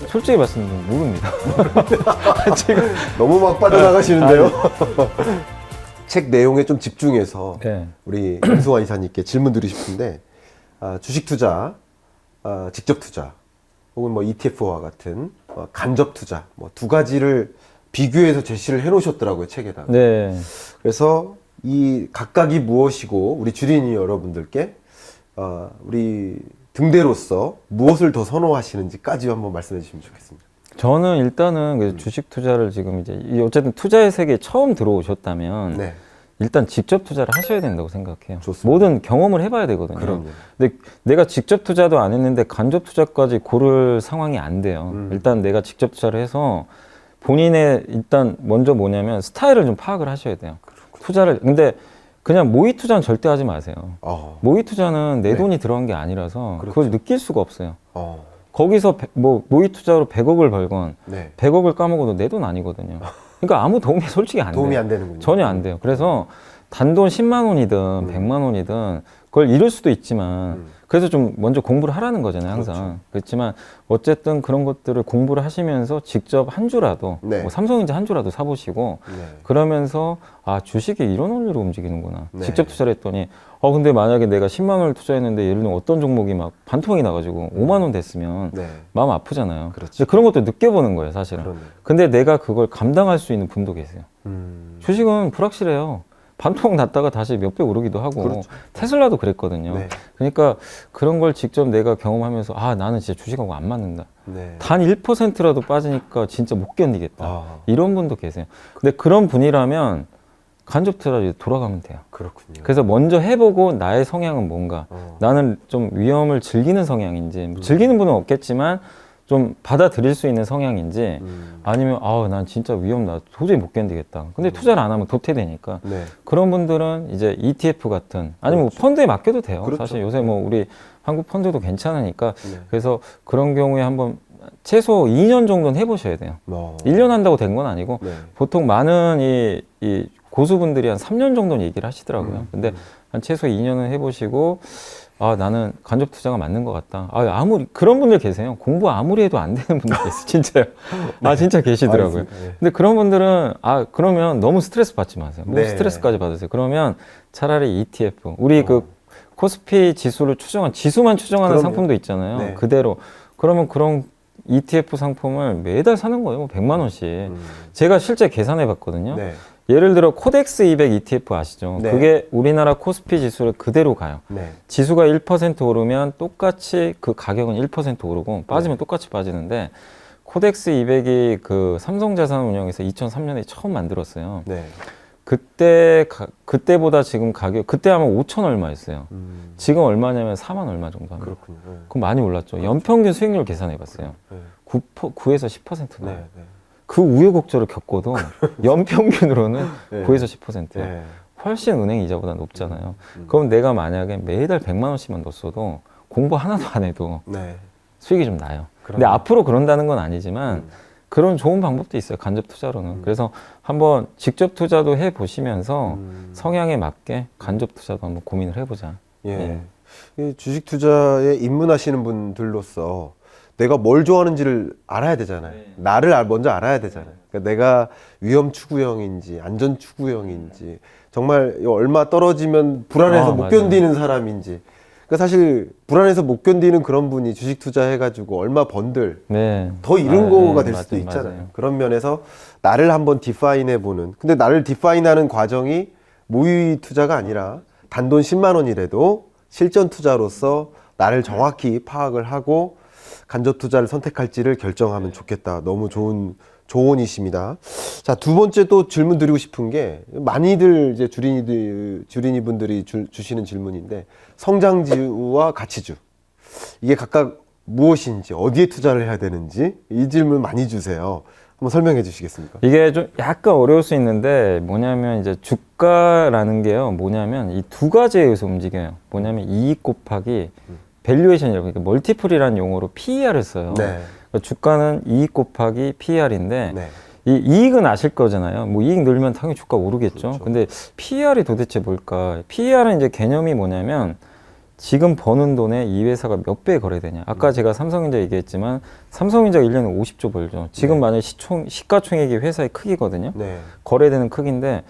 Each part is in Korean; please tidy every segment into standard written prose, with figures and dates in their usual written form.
솔직히 말씀드리면 모릅니다. 지금 너무 막 빠져나가시는데요. 책 내용에 좀 집중해서 네. 우리 임승환 이사님께 질문 드리고 싶은데, 주식 투자, 직접 투자, 혹은 뭐 ETF와 같은 간접 투자, 뭐 두 가지를 비교해서 제시를 해 놓으셨더라고요, 책에다가. 네. 그래서 이 각각이 무엇이고 우리 주린이 여러분들께 우리 등대로서 무엇을 더 선호하시는지까지 한번 말씀해 주시면 좋겠습니다. 저는 일단은 그 주식 투자를 지금 이제 어쨌든 투자의 세계에 처음 들어오셨다면 네, 일단 직접 투자를 하셔야 된다고 생각해요. 좋습니다. 모든 경험을 해봐야 되거든요. 그럼요. 근데 내가 직접 투자도 안 했는데 간접 투자까지 고를 상황이 안 돼요. 일단 내가 직접 투자를 해서 본인의 일단 먼저 뭐냐면 스타일을 좀 파악을 하셔야 돼요. 투자를 근데 그냥 모의 투자는 절대 하지 마세요. 모의 투자는 내 네. 돈이 들어간 게 아니라서 그렇죠. 그걸 느낄 수가 없어요. 어, 거기서 뭐 모의 투자로 100억을 벌건 네. 100억을 까먹어도 내 돈 아니거든요. 그러니까 아무 도움이 솔직히 안 돼요. 도움이 안 되는군요. 전혀 안 돼요. 그래서 단돈 10만 원이든 100만 원이든 그걸 잃을 수도 있지만 그래서 좀 먼저 공부를 하라는 거잖아요, 항상. 그렇죠. 그렇지만 어쨌든 그런 것들을 공부를 하시면서 직접 한 주라도 네. 뭐 삼성전자 한 주라도 사보시고 네. 그러면서 아, 주식이 이런 원리로 움직이는구나. 네. 직접 투자를 했더니 근데 만약에 내가 10만 원을 투자했는데 예를 들면 어떤 종목이 막 반토막이 나가지고 5만 원 됐으면 네. 마음 아프잖아요. 그렇죠. 근데 그런 것도 느껴보는 거예요, 사실은. 그러네요. 근데 내가 그걸 감당할 수 있는 분도 계세요. 주식은 불확실해요. 반토막 났다가 다시 몇 배 오르기도 하고 그렇죠. 테슬라도 그랬거든요. 네. 그러니까 그런 걸 직접 내가 경험하면서 아, 나는 진짜 주식하고 안 맞는다. 네. 단 1%라도 빠지니까 진짜 못 견디겠다. 아, 이런 분도 계세요. 근데 그런 분이라면 간접 투자로 돌아가면 돼요. 그렇군요. 그래서 먼저 해보고 나의 성향은 뭔가, 나는 좀 위험을 즐기는 성향인지, 즐기는 분은 없겠지만 좀 받아들일 수 있는 성향인지, 아니면 난 진짜 위험 나 도저히 못 견디겠다. 근데 투자를 안 하면 도태되니까. 네. 그런 분들은 이제 ETF 같은, 아니면 뭐 펀드에 맡겨도 돼요. 그렇죠. 사실 요새 뭐 우리 한국 펀드도 괜찮으니까. 네. 그래서 그런 경우에 한번 최소 2년 정도는 해보셔야 돼요. 1년 한다고 된 건 아니고, 네. 보통 많은 이 고수분들이 한 3년 정도는 얘기를 하시더라고요. 근데 한 최소 2년은 해보시고, 나는 간접 투자가 맞는 것 같다. 아무리, 그런 분들 계세요. 공부 아무리 해도 안 되는 분들 계세요. 진짜요. 진짜 계시더라고요. 알겠습니다. 네. 근데 그런 분들은, 그러면 너무 스트레스 받지 마세요. 뭐 네. 스트레스까지 받으세요. 그러면 차라리 ETF, 우리 그 코스피 지수를 지수만 추정하는 그럼요. 상품도 있잖아요. 네. 그대로. 그러면 그런 ETF 상품을 매달 사는 거예요. 뭐 100만 원씩. 제가 실제 계산해 봤거든요. 네. 예를 들어 코덱스 200 ETF 아시죠? 네. 그게 우리나라 코스피 지수를 그대로 가요. 네. 지수가 1% 오르면 똑같이 그 가격은 1% 오르고 빠지면 똑같이 빠지는데 코덱스 200이 그 삼성자산운용에서 2003년에 처음 만들었어요. 네. 그때보다 지금 가격, 그때 하면 5천 얼마였어요. 지금 얼마냐면 4만 얼마 정도 합니다. 그렇군요. 네. 그럼 많이 올랐죠. 연평균 수익률 계산해 봤어요. 네. 9에서 10% 나요. 네. 네. 그 우여곡절을 겪어도 연평균으로는 네. 9에서 10%예요. 네. 훨씬 은행 이자보다 높잖아요. 그럼 내가 만약에 매달 100만 원씩만 넣었어도 공부 하나도 안 해도 네. 수익이 좀 나요. 근데 그럼요. 앞으로 그런다는 건 아니지만 그런 좋은 방법도 있어요. 간접 투자로는. 그래서 한번 직접 투자도 해보시면서 성향에 맞게 간접 투자도 한번 고민을 해보자. 예. 이 주식 투자에 입문하시는 분들로서 내가 뭘 좋아하는지를 알아야 되잖아요. 나를 먼저 알아야 되잖아요. 그러니까 내가 위험 추구형인지 안전 추구형인지 정말 얼마 떨어지면 불안해서 못 맞아요. 견디는 사람인지. 그러니까 사실 불안해서 못 견디는 그런 분이 주식 투자해가지고 얼마 번들 네. 더 잃은 거가 될 맞아요, 수도 있잖아요. 맞아요. 그런 면에서 나를 한번 디파인해 보는. 근데 나를 디파인하는 과정이 모의 투자가 아니라 단돈 10만 원이라도 실전 투자로서 나를 정확히 파악을 하고 간접 투자를 선택할지를 결정하면 좋겠다. 너무 좋은 조언이십니다. 자, 두 번째 또 질문 드리고 싶은 게 많이들 이제 주린이 분들이 주시는 질문인데 성장주와 가치주 이게 각각 무엇인지 어디에 투자를 해야 되는지 이 질문 많이 주세요. 한번 설명해 주시겠습니까? 이게 좀 약간 어려울 수 있는데 뭐냐면 이제 주가라는 게요. 뭐냐면 이 두 가지에 의해서 움직여요. 뭐냐면 이익 곱하기 밸류에이션이라고 그러니까 멀티플이라는 용어로 PER을 써요. 네. 그러니까 주가는 이익 곱하기 PER인데 네. 이 이익은 아실 거잖아요. 뭐 이익 늘면 당연히 주가 오르겠죠. 그렇죠. 근데 PER이 도대체 뭘까? PER은 이제 개념이 뭐냐면 지금 버는 돈에 이 회사가 몇 배 거래되냐. 아까 제가 삼성전자 얘기했지만 삼성전자가 1년에 50조 벌죠. 지금 만약 시가총액이 회사의 크기거든요. 네. 거래되는 크기인데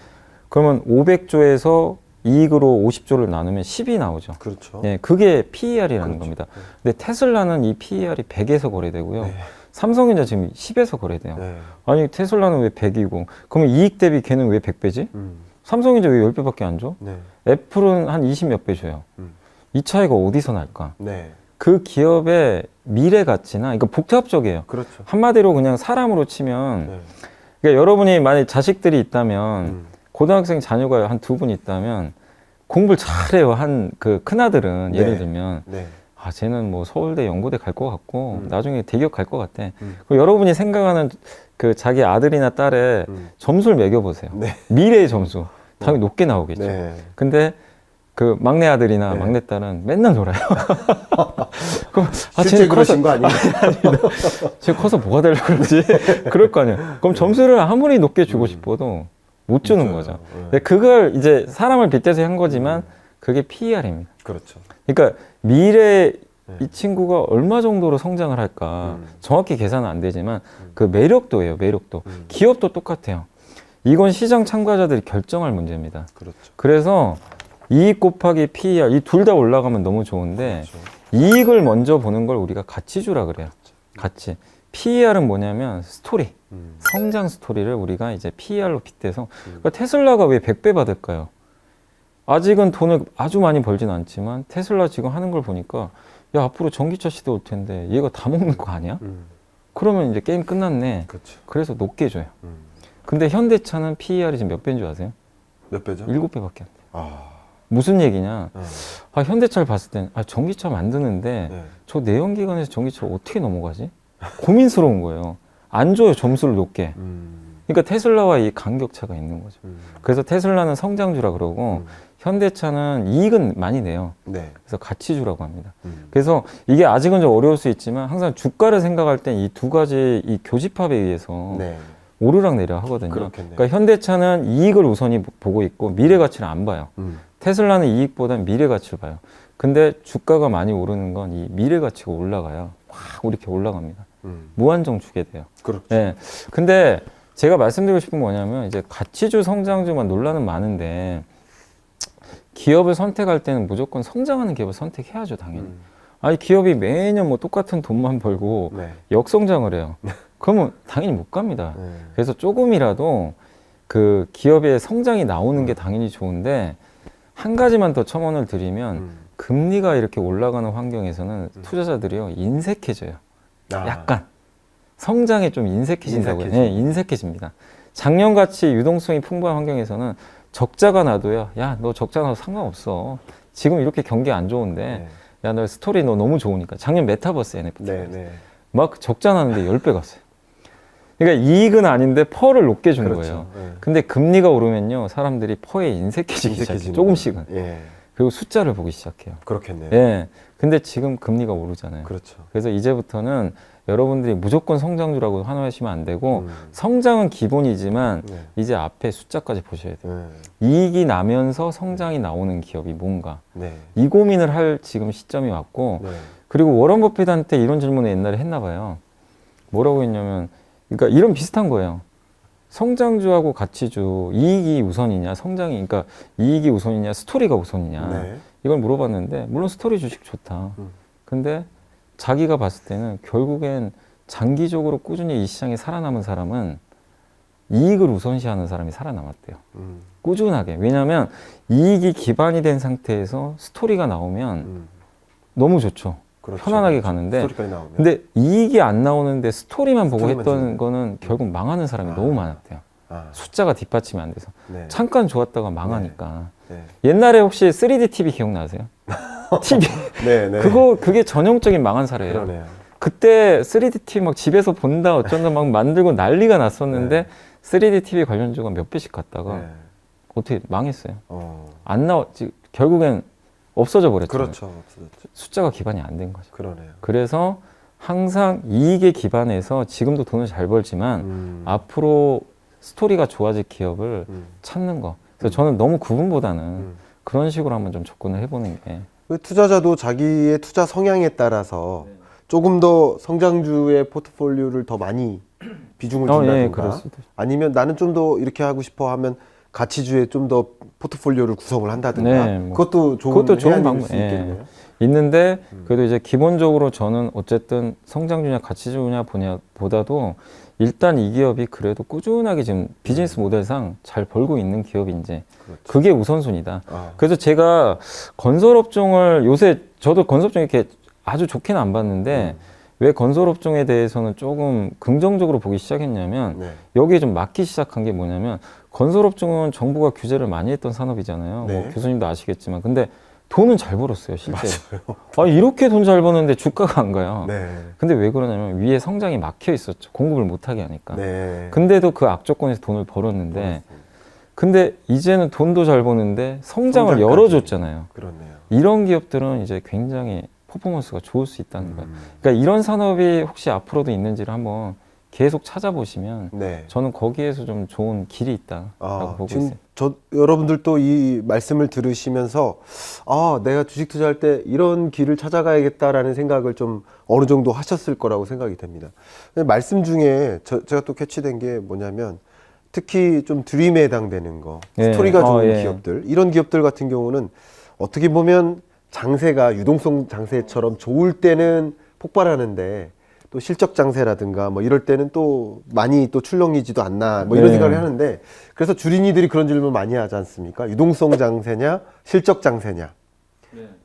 그러면 500조에서 이익으로 50조를 나누면 10이 나오죠. 그렇죠. 예, 그게 PER이라는 그렇죠. 겁니다. 근데 테슬라는 이 PER이 100에서 거래되고요. 네. 삼성전자 지금 10에서 거래돼요. 네. 아니 테슬라는 왜 100이고 그러면 이익 대비 걔는 왜 100배지? 삼성전자 왜 10배밖에 안 줘? 네. 애플은 한 20 몇 배 줘요. 이 차이가 어디서 날까? 네. 그 기업의 미래 가치나 이거 복합적이에요. 그렇죠. 한마디로 그냥 사람으로 치면 네. 그러니까 여러분이 만약 자식들이 있다면 고등학생 자녀가 한 2분 있다면 공부를 잘해요. 한 그 큰아들은 네. 예를 들면 네. 아 쟤는 뭐 서울대 연고대 갈 것 같고 나중에 대기업 갈 것 같아. 음. 그리고 여러분이 생각하는 그 자기 아들이나 딸의 점수를 매겨보세요. 네. 미래의 점수 당연히 높게 나오겠죠. 네. 근데 그 막내 아들이나 네. 막내 딸은 맨날 놀아요. 그럼 실제 그러신 거 아니에요? 쟤 커서 뭐가 되려고 그러지? 그럴 거 아니에요. 그럼 점수를 아무리 높게 주고 싶어도 못 주는 못 줘요. 거죠. 네. 근데 그걸 이제 사람을 빗대서 한 거지만 그게 PER입니다. 그렇죠. 그러니까 미래 네. 이 친구가 얼마 정도로 성장을 할까 정확히 계산은 안 되지만 그 매력도예요. 매력도. 기업도 똑같아요. 이건 시장 참가자들이 결정할 문제입니다. 그렇죠. 그래서 이익 곱하기 PER 이 둘 다 올라가면 너무 좋은데 그렇죠. 이익을 먼저 보는 걸 우리가 가치주라 그래요. 가치. PER은 뭐냐면 스토리, 성장 스토리를 우리가 이제 PER로 빗대서 그러니까 테슬라가 왜 100배 받을까요? 아직은 돈을 아주 많이 벌진 않지만 테슬라 지금 하는 걸 보니까 야 앞으로 전기차 시대 올 텐데 얘가 다 먹는 거 아니야? 그러면 이제 게임 끝났네. 그렇죠. 그래서 높게 줘요. 근데 현대차는 PER이 지금 몇 배인 줄 아세요? 몇 배죠? 7배밖에 안 돼요. 아. 무슨 얘기냐? 네. 아, 현대차를 봤을 땐 아, 전기차 만드는데 네. 저 내연기관에서 전기차를 어떻게 넘어가지? 고민스러운 거예요. 안 줘요, 점수를 높게. 그러니까 테슬라와 이 간격차가 있는 거죠. 그래서 테슬라는 성장주라 그러고 현대차는 이익은 많이 내요. 네. 그래서 가치주라고 합니다. 그래서 이게 아직은 좀 어려울 수 있지만 항상 주가를 생각할 땐 이 두 가지 이 교집합에 의해서 네. 오르락 내리락 하거든요. 그렇겠네요. 그러니까 현대차는 이익을 우선히 보고 있고 미래 가치를 안 봐요. 테슬라는 이익보다는 미래 가치를 봐요. 근데 주가가 많이 오르는 건 이 미래 가치가 올라가요. 확 이렇게 올라갑니다. 무한정 주게 돼요. 그렇죠. 네. 근데 제가 말씀드리고 싶은 건 뭐냐면 이제 가치주, 성장주만 논란은 많은데 기업을 선택할 때는 무조건 성장하는 기업을 선택해야죠, 당연히. 아니 기업이 매년 뭐 똑같은 돈만 벌고 네. 역성장을 해요. 그러면 당연히 못 갑니다. 네. 그래서 조금이라도 그 기업의 성장이 나오는 게 당연히 좋은데 한 가지만 더 첨언을 드리면 금리가 이렇게 올라가는 환경에서는 투자자들이요 인색해져요. 아. 약간 성장에 좀 인색해진다고요. 인색해지죠. 네, 인색해집니다. 작년같이 유동성이 풍부한 환경에서는 적자가 나도요. 야, 너 적자 나도 상관없어. 지금 이렇게 경기 안 좋은데 네. 야, 너 스토리 너 너무 좋으니까. 작년 메타버스 NFT. 네. 네. 막 적자 나는데 10배 갔어요. 그러니까 이익은 아닌데 퍼를 높게 준 그렇죠. 거예요. 네. 근데 금리가 오르면요. 사람들이 퍼에 인색해지기 시작해요. 인색해지는 조금씩은. 거예요. 예. 그리고 숫자를 보기 시작해요. 그렇겠네요. 예. 근데 지금 금리가 오르잖아요. 그렇죠. 그래서 이제부터는 여러분들이 무조건 성장주라고 환호하시면 안 되고 성장은 기본이지만 네. 이제 앞에 숫자까지 보셔야 돼요. 네. 이익이 나면서 성장이 나오는 기업이 뭔가 네. 이 고민을 할 지금 시점이 왔고 네. 그리고 워런 버핏한테 이런 질문을 옛날에 했나 봐요. 뭐라고 했냐면 그러니까 이런 비슷한 거예요. 성장주하고 가치주 이익이 우선이냐 성장이 그러니까 이익이 우선이냐 스토리가 우선이냐 네. 이걸 물어봤는데 물론 스토리 주식 좋다. 근데 자기가 봤을 때는 결국엔 장기적으로 꾸준히 이 시장에 살아남은 사람은 이익을 우선시하는 사람이 살아남았대요. 꾸준하게. 왜냐하면 이익이 기반이 된 상태에서 스토리가 나오면 너무 좋죠. 그렇죠. 편안하게 가는데 스토리까지 나오면. 근데 이익이 안 나오는데 스토리만 보고 스토리만 했던 주는 거는 결국 망하는 사람이 너무 많았대요. 아. 숫자가 뒷받침이 안 돼서. 네. 잠깐 좋았다가 망하니까. 네. 옛날에 혹시 3D TV 기억나세요? TV. 네. 네. 그게 전형적인 망한 사례예요. 그러네요. 그때 3D TV 막 집에서 본다 어쩐다 막 만들고 난리가 났었는데 3D TV 관련주가 몇 배씩 갔다가 네. 어떻게 망했어요. 어. 안 나왔지. 결국엔 없어져 버렸잖아요. 그렇죠. 없어졌죠. 숫자가 기반이 안 된 거죠. 그러네요. 그래서 항상 이익에 기반해서 지금도 돈을 잘 벌지만 앞으로 스토리가 좋아질 기업을 찾는 거. 그래서 저는 너무 구분보다는 그런 식으로 한번 좀 접근을 해보는 게 투자자도 자기의 투자 성향에 따라서 조금 더 성장주의 포트폴리오를 더 많이 비중을 예, 준다든가 그럴 수도 있죠. 아니면 나는 좀 더 이렇게 하고 싶어 하면 가치주에 좀 더 포트폴리오를 구성을 한다든가 네, 뭐. 그것도 좋은 그것도 좋은 해안일 방법. 수 있겠네요. 있는데 그래도 이제 기본적으로 저는 어쨌든 성장주냐 가치주냐 보다도 일단 이 기업이 그래도 꾸준하게 지금 비즈니스 모델상 잘 벌고 있는 기업인지 그렇죠. 그게 우선순위다. 아. 그래서 제가 건설업종을 요새 저도 건설업종 이렇게 아주 좋게는 안 봤는데 왜 건설업종에 대해서는 조금 긍정적으로 보기 시작했냐면 네. 여기에 좀 맞기 시작한 게 뭐냐면 건설업종은 정부가 규제를 많이 했던 산업이잖아요. 네. 뭐 교수님도 아시겠지만 근데 돈은 잘 벌었어요 실제. 아 이렇게 돈 잘 버는데 주가가 안 가요. 네. 근데 왜 그러냐면 위에 성장이 막혀 있었죠. 공급을 못하게 하니까. 네. 근데도 그 악조건에서 돈을 벌었는데 근데 이제는 돈도 잘 버는데 성장을 성장까지. 열어줬잖아요. 그렇네요. 이런 기업들은 이제 굉장히 퍼포먼스가 좋을 수 있다는 거예요. 그러니까 이런 산업이 혹시 앞으로도 있는지를 한번 계속 찾아보시면 네. 저는 거기에서 좀 좋은 길이 있다라고 보고 지금 있어요. 여러분들도 이 말씀을 들으시면서 내가 주식 투자할 때 이런 길을 찾아가야겠다라는 생각을 좀 어느 정도 하셨을 거라고 생각이 됩니다. 근데 말씀 중에 제가 또 캐치된 게 뭐냐면 특히 좀 드림에 해당되는 거, 예. 스토리가 좋은 예. 기업들, 이런 기업들 같은 경우는 어떻게 보면 장세가 유동성 장세처럼 좋을 때는 폭발하는데 또 실적 장세라든가 뭐 이럴 때는 또 많이 또 출렁이지도 않나 뭐 이런 네. 생각을 하는데 그래서 주린이들이 그런 질문 많이 하지 않습니까? 유동성 장세냐 실적 장세냐.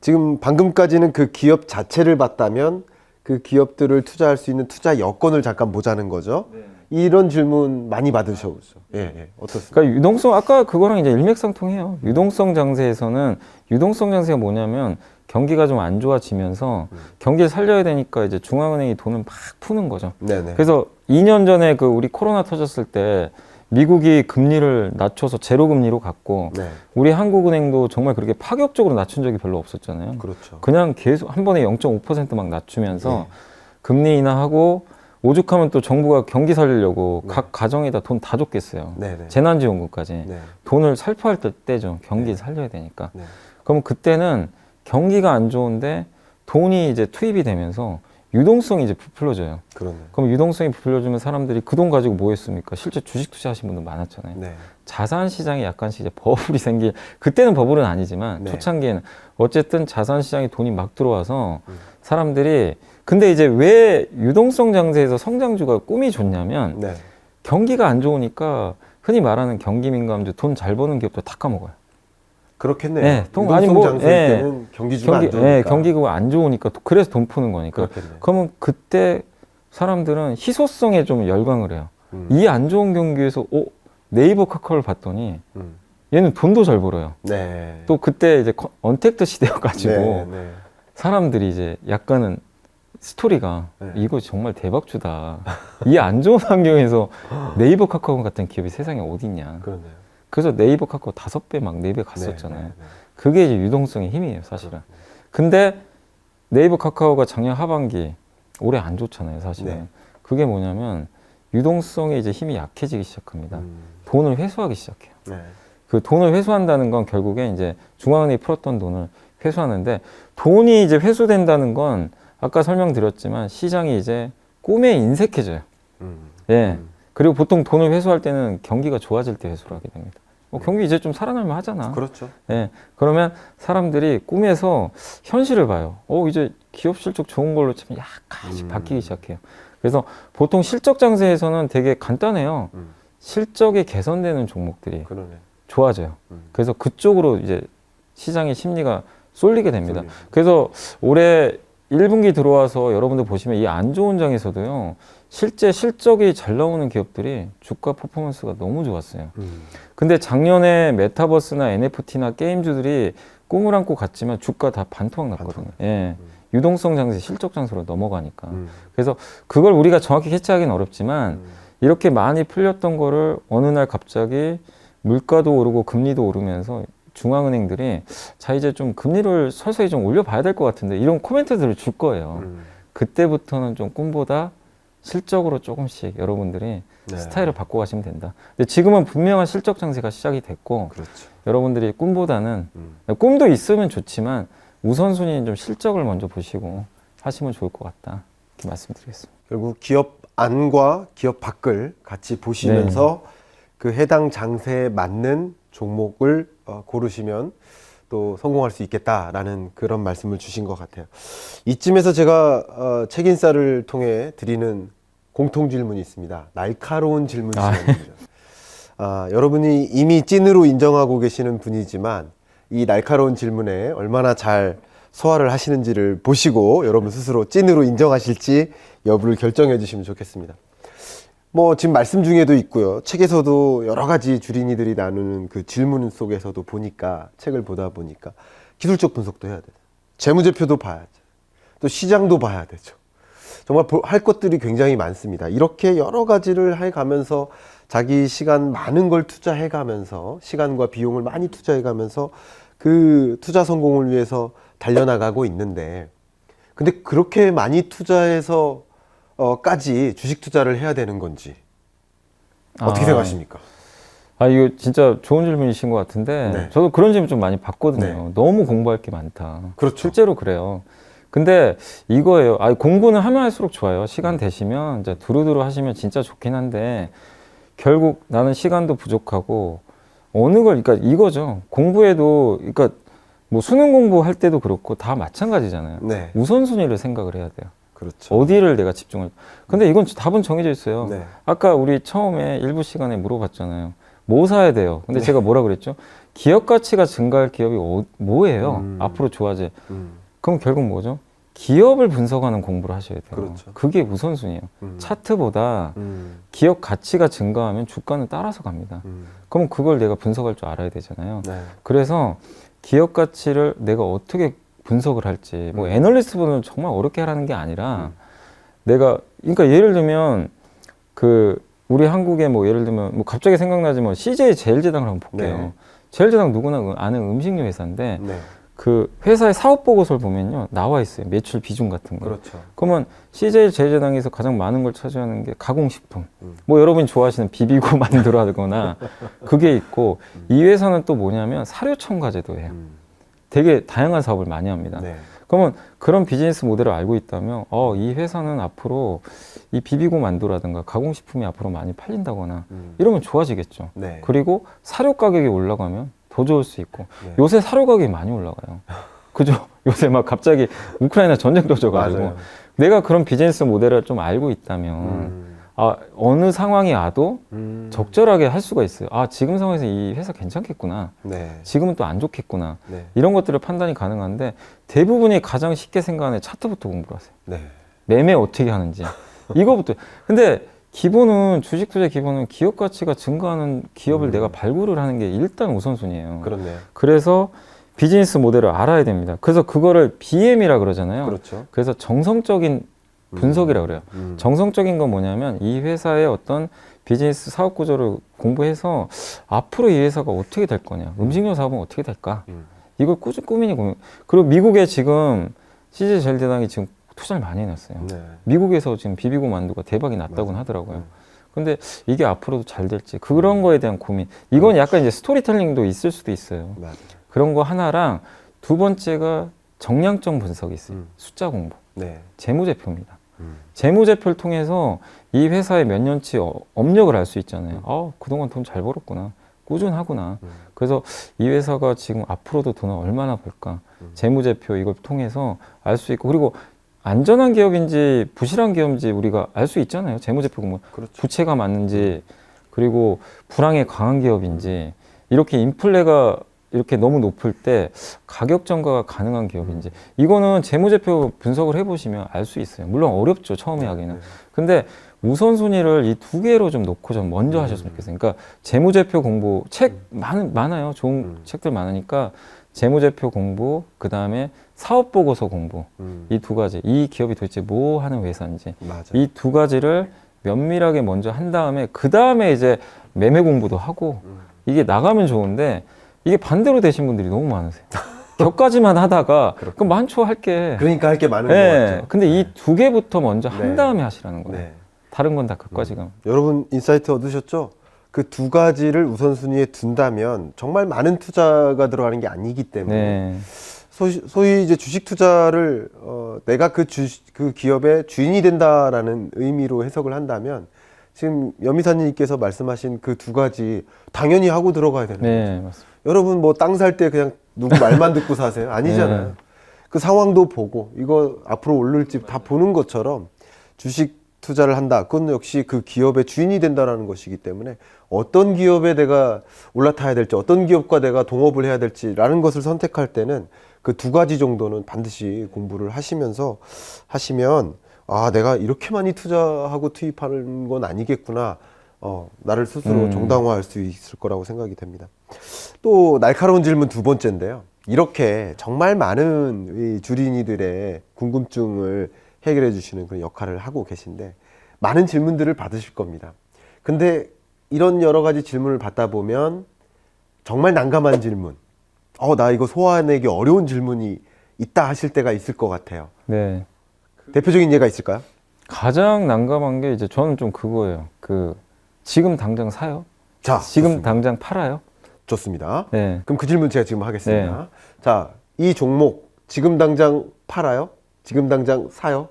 지금 방금까지는 그 기업 자체를 봤다면 그 기업들을 투자할 수 있는 투자 여건을 잠깐 보자는 거죠. 이런 질문 많이 받으셔보죠. 예, 어떻습니까? 그러니까 유동성 아까 그거랑 이제 일맥상통해요. 유동성 장세에서는 유동성 장세가 뭐냐면 경기가 좀 안 좋아지면서 경기를 살려야 되니까 이제 중앙은행이 돈을 막 푸는 거죠. 네네. 그래서 2년 전에 그 우리 코로나 터졌을 때 미국이 금리를 낮춰서 제로 금리로 갔고 네, 우리 한국은행도 정말 그렇게 파격적으로 낮춘 적이 별로 없었잖아요. 그렇죠. 그냥 계속 한 번에 0.5% 막 낮추면서 네. 금리 인하하고 오죽하면 또 정부가 경기 살리려고 각 가정에다 돈 다 줬겠어요. 네네. 재난지원금까지. 네. 돈을 살포할 때죠. 경기 살려야 되니까. 네. 그럼 그때는 경기가 안 좋은데 돈이 이제 투입이 되면서 유동성이 이제 부풀려져요. 그러네. 그럼 유동성이 부풀려지면 사람들이 그 돈 가지고 뭐 했습니까? 실제 주식 투자하신 분들 많았잖아요. 네. 자산 시장에 약간씩 이제 버블이 그때는 버블은 아니지만 네. 초창기에는 어쨌든 자산 시장에 돈이 막 들어와서 사람들이 근데 이제 왜 유동성 장세에서 성장주가 꿈이 좋냐면 네. 경기가 안 좋으니까 흔히 말하는 경기 민감주 돈 잘 버는 기업도 다 까먹어요. 그렇겠네요. 네, 유동성 아니 뭐, 장세 예. 때는 경기주가 안 좋으니까. 경기가 안 좋으니까 그래서 돈 푸는 거니까. 그렇겠네요. 그러면 그때 사람들은 희소성에 좀 열광을 해요. 이 안 좋은 경기에서 네이버 카카오를 봤더니 음. 얘는 돈도 잘 벌어요. 네. 또 그때 이제 언택트 시대여가지고 네, 네. 사람들이 이제 약간은 스토리가 네. 이거 정말 대박주다. 이 안 좋은 환경에서 네이버 카카오 같은 기업이 세상에 어디 있냐. 그러네요. 그래서 네이버 카카오 5배 막 4배 갔었잖아요. 네, 네, 네. 그게 이제 유동성의 힘이에요, 사실은. 근데 네이버 카카오가 작년 하반기 올해 안 좋잖아요, 사실은. 네. 그게 뭐냐면 유동성의 이제 힘이 약해지기 시작합니다. 음. 돈을 회수하기 시작해요. 네. 그 돈을 회수한다는 건 결국에 이제 중앙은행이 풀었던 돈을 회수하는데 돈이 이제 회수된다는 건 아까 설명드렸지만 시장이 이제 꿈에 인색해져요. 예. 그리고 보통 돈을 회수할 때는 경기가 좋아질 때 회수를 하게 됩니다. 경기 이제 좀 살아날만 하잖아. 그렇죠. 예. 그러면 사람들이 꿈에서 현실을 봐요. 이제 기업 실적 좋은 걸로 좀 약간씩 바뀌기 시작해요. 그래서 보통 실적 장세에서는 되게 간단해요. 실적이 개선되는 종목들이 그러네. 좋아져요. 그래서 그쪽으로 이제 시장의 심리가 쏠리게 됩니다. 쏠리죠. 그래서 올해 1분기 들어와서 여러분들 보시면 이 안 좋은 장에서도요, 실제 실적이 잘 나오는 기업들이 주가 퍼포먼스가 너무 좋았어요. 근데 작년에 메타버스나 NFT나 게임주들이 꿈을 안고 갔지만 주가 다 반토막 났거든요. 예. 유동성 장세, 실적 장세로 넘어가니까. 그래서 그걸 우리가 정확히 캐치하기는 어렵지만 이렇게 많이 풀렸던 거를 어느 날 갑자기 물가도 오르고 금리도 오르면서 중앙은행들이 자 이제 좀 금리를 서서히 좀 올려봐야 될 것 같은데 이런 코멘트들을 줄 거예요. 그때부터는 좀 꿈보다 실적으로 조금씩 여러분들이 네. 스타일을 바꿔가시면 된다. 근데 지금은 분명한 실적 장세가 시작이 됐고 그렇죠. 여러분들이 꿈보다는 꿈도 있으면 좋지만 우선순위는 좀 실적을 먼저 보시고 하시면 좋을 것 같다. 이렇게 말씀드리겠습니다. 결국 기업 안과 기업 밖을 같이 보시면서 그 해당 장세에 맞는 종목을 고르시면 또 성공할 수 있겠다라는 그런 말씀을 주신 것 같아요. 이쯤에서 제가 책인싸를 통해 드리는 공통 질문이 있습니다. 날카로운 질문 시간입니다. 여러분이 이미 찐으로 인정하고 계시는 분이지만 이 날카로운 질문에 얼마나 잘 소화를 하시는지를 보시고 여러분 스스로 찐으로 인정하실지 여부를 결정해 주시면 좋겠습니다. 뭐 지금 말씀 중에도 있고요. 책에서도 여러 가지 주린이들이 나누는 그 질문 속에서도 보니까 책을 보다 보니까 기술적 분석도 해야 돼요. 재무제표도 봐야죠. 또 시장도 봐야 되죠. 정말 할 것들이 굉장히 많습니다. 이렇게 여러 가지를 해가면서 자기 시간 많은 걸 투자해가면서 시간과 비용을 많이 투자해가면서 그 투자 성공을 위해서 달려나가고 있는데 근데 그렇게 많이 투자해서 까지 주식 투자를 해야 되는 건지 어떻게 생각하십니까? 이거 진짜 좋은 질문이신 것 같은데 네. 저도 그런 질문 좀 많이 받거든요. 네. 너무 공부할 게 많다. 그렇죠. 실제로 그래요. 근데 이거예요. 공부는 하면 할수록 좋아요. 시간 되시면 이제 두루두루 하시면 진짜 좋긴 한데 결국 나는 시간도 부족하고 어느 걸 그러니까 이거죠. 공부해도 그러니까 뭐 수능 공부할 때도 그렇고 다 마찬가지잖아요. 네. 우선순위를 생각을 해야 돼요. 그렇죠. 어디를 내가 집중을. 근데 이건 답은 정해져 있어요. 네. 아까 우리 처음에 일부 시간에 물어봤잖아요. 뭐 사야 돼요? 근데 제가 뭐라 그랬죠? 기업 가치가 증가할 기업이 뭐예요? 앞으로 좋아질. 그럼 결국 뭐죠? 기업을 분석하는 공부를 하셔야 돼요. 그렇죠. 그게 우선순위예요. 차트보다 기업 가치가 증가하면 주가는 따라서 갑니다. 그럼 그걸 내가 분석할 줄 알아야 되잖아요. 네. 그래서 기업 가치를 내가 어떻게 분석을 할지 뭐 애널리스트분은 정말 어렵게 하라는 게 아니라 내가 그러니까 예를 들면 그 우리 한국에 뭐 예를 들면 뭐 갑자기 생각나지만 CJ 제일제당을 한번 볼게요. 네. 제일제당 누구나 아는 음식료 회사인데 네. 그 회사의 사업 보고서를 보면요 나와 있어요. 매출 비중 같은 거. 그렇죠. 그러면 CJ 제일제당에서 가장 많은 걸 차지하는 게 가공식품. 뭐 여러분이 좋아하시는 비비고 만두라 하거나 그게 있고 이 회사는 또 뭐냐면 사료 첨가제도 해요. 되게 다양한 사업을 많이 합니다. 네. 그러면 그런 비즈니스 모델을 알고 있다면 이 회사는 앞으로 이 비비고 만두라든가 가공식품이 앞으로 많이 팔린다거나 이러면 좋아지겠죠. 네. 그리고 사료 가격이 올라가면 더 좋을 수 있고 네. 요새 사료 가격이 많이 올라가요. 그죠? 요새 막 갑자기 우크라이나 전쟁 터져가지고 맞아요. 내가 그런 비즈니스 모델을 좀 알고 있다면 어느 상황이 와도 적절하게 할 수가 있어요. 지금 상황에서 이 회사 괜찮겠구나. 네. 지금은 또 안 좋겠구나. 네. 이런 것들을 판단이 가능한데 대부분이 가장 쉽게 생각하는 차트부터 공부를 하세요. 네. 매매 어떻게 하는지. 이거부터. 근데 기본은 주식 투자 기본은 기업 가치가 증가하는 기업을 내가 발굴을 하는 게 일단 우선순위예요. 그렇네요. 그래서 비즈니스 모델을 알아야 됩니다. 그래서 그거를 BM이라 그러잖아요. 그렇죠. 그래서 정성적인 분석이라 그래요. 정성적인 건 뭐냐면 이 회사의 어떤 비즈니스 사업 구조를 공부해서 앞으로 이 회사가 어떻게 될 거냐, 음식료 사업은 어떻게 될까, 이걸 꾸준히 고민. 그리고 미국에 지금 CJ 제일제당이 지금 투자를 많이 해놨어요. 네. 미국에서 지금 비비고 만두가 대박이 났다고는 하더라고요. 근데 이게 앞으로도 잘 될지 그런 거에 대한 고민. 이건 약간 이제 스토리텔링도 있을 수도 있어요. 맞아요. 그런 거 하나랑 두 번째가 정량적 분석이 있어요. 숫자 공부. 네. 재무제표입니다. 재무제표를 통해서 이 회사의 몇 년치 업력을 알 수 있잖아요. 그동안 돈 잘 벌었구나. 꾸준하구나. 그래서 이 회사가 지금 앞으로도 돈을 얼마나 벌까. 재무제표 이걸 통해서 알 수 있고, 그리고 안전한 기업인지 부실한 기업인지 우리가 알 수 있잖아요. 재무제표 보면 그렇죠. 부채가 많은지, 그리고 불황에 강한 기업인지, 이렇게 인플레가 이렇게 너무 높을 때 가격 전가가 가능한 기업인지, 이거는 재무제표 분석을 해보시면 알 수 있어요. 물론 어렵죠, 처음에 하기는. 근데 우선순위를 이 두 개로 좀 놓고 좀 먼저 하셨으면 좋겠어요. 그러니까 재무제표 공부, 책 많아요. 좋은 책들 많으니까 재무제표 공부, 그 다음에 사업보고서 공부, 이 두 가지, 이 기업이 도대체 뭐 하는 회사인지, 맞아요. 이 두 가지를 면밀하게 먼저 한 다음에 그 다음에 이제 매매 공부도 하고, 이게 나가면 좋은데 이게 반대로 되신 분들이 너무 많으세요. 격까지만 하다가 그럼 많죠, 할게. 그러니까 할 게 많은 것 네. 같죠. 근데 이 두 개부터 먼저 한 네. 다음에 하시라는 거예요. 네. 다른 건 다 격까지 가면. 여러분 인사이트 얻으셨죠? 그 두 가지를 우선순위에 둔다면 정말 많은 투자가 들어가는 게 아니기 때문에 네. 소위 이제 주식 투자를 내가 그 기업의 주인이 된다라는 의미로 해석을 한다면 지금 여미사님께서 말씀하신 그 두 가지 당연히 하고 들어가야 되는 네, 거죠. 맞습니다. 여러분 뭐 땅 살 때 그냥 누구 말만 듣고 사세요? 아니잖아요. 네. 그 상황도 보고 이거 앞으로 오를지 다 보는 것처럼 주식 투자를 한다. 그건 역시 그 기업의 주인이 된다라는 것이기 때문에 어떤 기업에 내가 올라타야 될지 어떤 기업과 내가 동업을 해야 될지라는 것을 선택할 때는 그 두 가지 정도는 반드시 공부를 하시면서 하시면 아 내가 이렇게 많이 투자하고 투입하는 건 아니겠구나. 나를 스스로 정당화할 수 있을 거라고 생각이 됩니다. 또 날카로운 질문 두 번째인데요. 이렇게 정말 많은 이 주린이들의 궁금증을 해결해 주시는 그런 역할을 하고 계신데 많은 질문들을 받으실 겁니다. 근데 이런 여러 가지 질문을 받다 보면 정말 난감한 질문, 나 이거 소화해내기 어려운 질문이 있다 하실 때가 있을 것 같아요. 네. 대표적인 예가 있을까요? 가장 난감한 게 이제 저는 좀 그거예요. 지금 당장 사요? 자, 지금 좋습니다. 당장 팔아요? 좋습니다. 네. 그럼 그 질문 제가 지금 하겠습니다. 자, 이 종목 지금 당장 팔아요? 지금 당장 사요?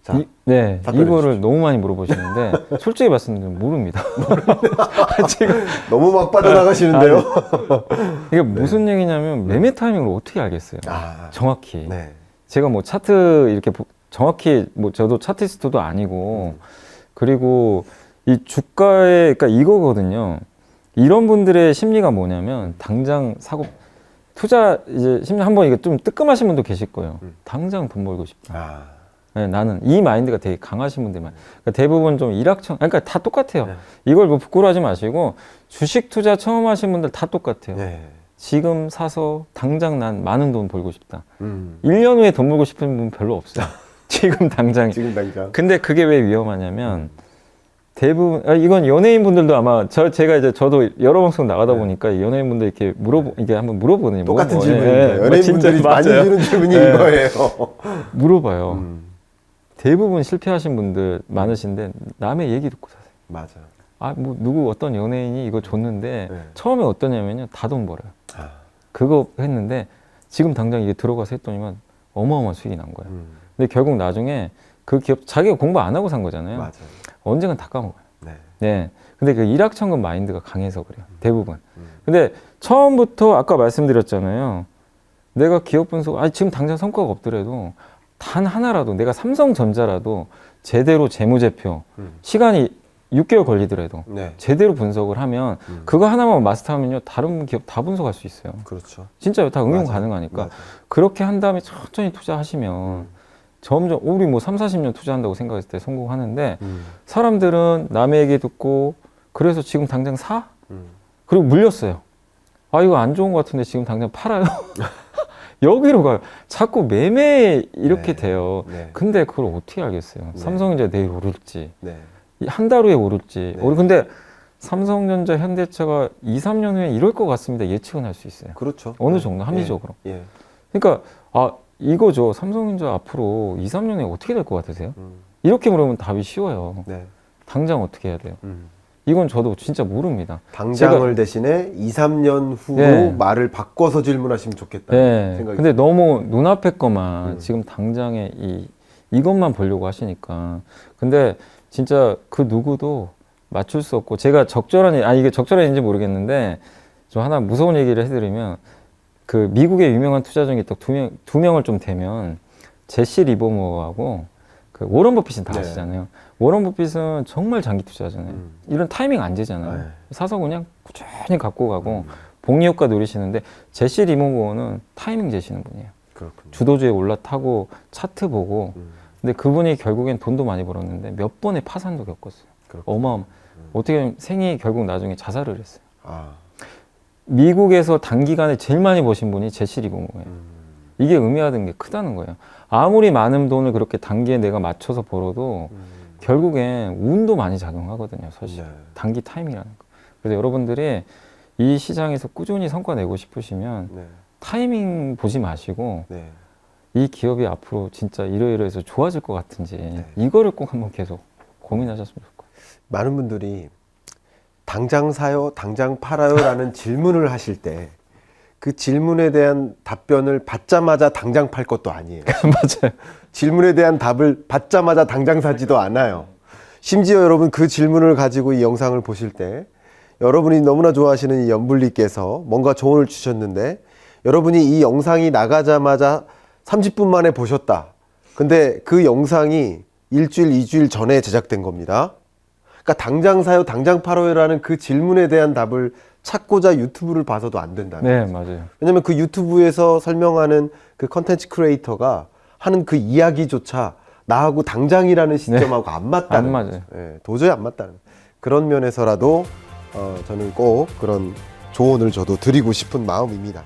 자, 네. 답변해 이거를 주십시오. 너무 많이 물어보시는데 솔직히 말씀드리면 모릅니다. 지금 너무 막 빠져나가시는데요. 이게 무슨 얘기냐면 매매 타이밍을 어떻게 알겠어요? 아, 정확히. 네. 제가 뭐 차트 이렇게 정확히 뭐 저도 차티스트도 아니고 그리고 이 주가에 그러니까 이거거든요. 이런 분들의 심리가 뭐냐면 당장 사고 투자 이제 심리 한번 이게 좀 뜨끔하신 분도 계실 거예요. 당장 돈 벌고 싶다. 아, 네, 나는 이 마인드가 되게 강하신 분들만. 그러니까 대부분 좀 일확천, 그러니까 다 똑같아요. 네. 이걸 뭐 부끄러워하지 마시고 주식 투자 처음 하신 분들 다 똑같아요. 네. 지금 사서 당장 난 많은 돈 벌고 싶다. 음, 1년 후에 돈 벌고 싶은 분 별로 없어요. 지금 당장. 지금 당장. 근데 그게 왜 위험하냐면 대부분 이건 연예인 분들도 아마 제가 이제 저도 여러 방송 나가다 네. 보니까 연예인 분들 이렇게 이게 한번 물어보거든요. 똑같은 뭐, 질문입니다. 예, 뭐 연예인분들이 진짜 많이 맞아요. 주는 질문이 네. 이거예요. 물어봐요. 음, 대부분 실패하신 분들 많으신데 남의 얘기 듣고 사세요. 맞아. 뭐 누구 어떤 연예인이 이거 줬는데 네. 처음에 어떠냐면요. 다 돈 벌어요. 아, 그거 했는데 지금 당장 이게 들어가서 했더니만 어마어마한 수익이 난 거예요. 근데 결국 나중에 그 기업 자기가 공부 안 하고 산 거잖아요. 맞아요. 언젠간 다 까먹어요. 네. 네. 근데 그 일확천금 마인드가 강해서 그래요. 대부분. 근데 처음부터 아까 말씀드렸잖아요. 내가 기업 분석, 지금 당장 성과가 없더라도 단 하나라도 내가 삼성전자라도 제대로 재무제표, 시간이 6개월 걸리더라도 네. 제대로 분석을 하면 그거 하나만 마스터하면요. 다른 기업 다 분석할 수 있어요. 그렇죠. 진짜요. 다 응용 맞아요. 가능하니까. 맞아요. 그렇게 한 다음에 천천히 투자하시면 점점 우리 뭐 3, 40년 투자한다고 생각했을 때 성공하는데 사람들은 남의 얘기 듣고 그래서 지금 당장 사? 그리고 물렸어요. 이거 안 좋은 것 같은데 지금 당장 팔아요. 여기로 가요. 자꾸 매매 이렇게 네. 돼요. 네. 근데 그걸 어떻게 알겠어요? 네. 삼성전자 내일 오를지 네. 한 달 후에 오를지. 네. 근데 삼성전자, 현대차가 2, 3년 후에 이럴 것 같습니다. 예측은 할 수 있어요. 그렇죠. 어느 네. 정도 합리적으로. 예. 예. 그러니까 이거죠. 삼성전자 앞으로 2, 3년에 어떻게 될 것 같으세요? 이렇게 물으면 답이 쉬워요. 네. 당장 어떻게 해야 돼요? 이건 저도 진짜 모릅니다. 당장을 대신에 2, 3년 후로 네. 말을 바꿔서 질문하시면 좋겠다. 네. 생각이 근데 너무 눈앞에 거만 지금 당장에 이것만 보려고 하시니까. 근데 진짜 그 누구도 맞출 수 없고 제가 이게 적절한지 모르겠는데 좀 하나 무서운 얘기를 해드리면 그 미국의 유명한 투자정이 딱 두 명을 좀 대면 제시 리버모어하고 그 워런 버핏은 다 네. 아시잖아요. 워런 버핏은 정말 장기 투자잖아요. 이런 타이밍 안 되잖아요. 네. 사서 그냥 꾸준히 갖고 가고 복리 효과 노리시는데 제시 리버모어는 타이밍 재시는 분이에요. 그렇군요. 주도주에 올라타고 차트 보고 근데 그분이 결국엔 돈도 많이 벌었는데 몇 번의 파산도 겪었어요. 그렇군요. 어떻게 보면 생이 결국 나중에 자살을 했어요. 아, 미국에서 단기간에 제일 많이 버신 분이 제시 리버모어예요. 이게 의미하는 게 크다는 거예요. 아무리 많은 돈을 그렇게 단기에 내가 맞춰서 벌어도 결국엔 운도 많이 작용하거든요. 사실 네. 단기 타이밍이라는 거. 그래서 여러분들이 이 시장에서 꾸준히 성과 내고 싶으시면 네. 타이밍 보지 마시고 네. 이 기업이 앞으로 진짜 이러이러해서 좋아질 것 같은지 네. 이거를 꼭 한번 계속 고민하셨으면 좋을 것 같아요. 많은 분들이 당장 사요, 당장 팔아요라는 질문을 하실 때 그 질문에 대한 답변을 받자마자 당장 팔 것도 아니에요. 맞아요. 질문에 대한 답을 받자마자 당장 사지도 않아요. 심지어 여러분 그 질문을 가지고 이 영상을 보실 때 여러분이 너무나 좋아하시는 이 연불리께서 뭔가 조언을 주셨는데 여러분이 이 영상이 나가자마자 30분 만에 보셨다. 근데 그 영상이 일주일, 2주일 전에 제작된 겁니다. 그러니까 당장 사요, 당장 팔아요라는 그 질문에 대한 답을 찾고자 유튜브를 봐서도 안 된다. 네, 맞아요. 왜냐면 그 유튜브에서 설명하는 그 컨텐츠 크리에이터가 하는 그 이야기조차 나하고 당장이라는 시점하고 안 맞다는 안 맞아요. 거죠. 예, 도저히 안 맞다는 그런 면에서라도 저는 꼭 그런 조언을 저도 드리고 싶은 마음입니다.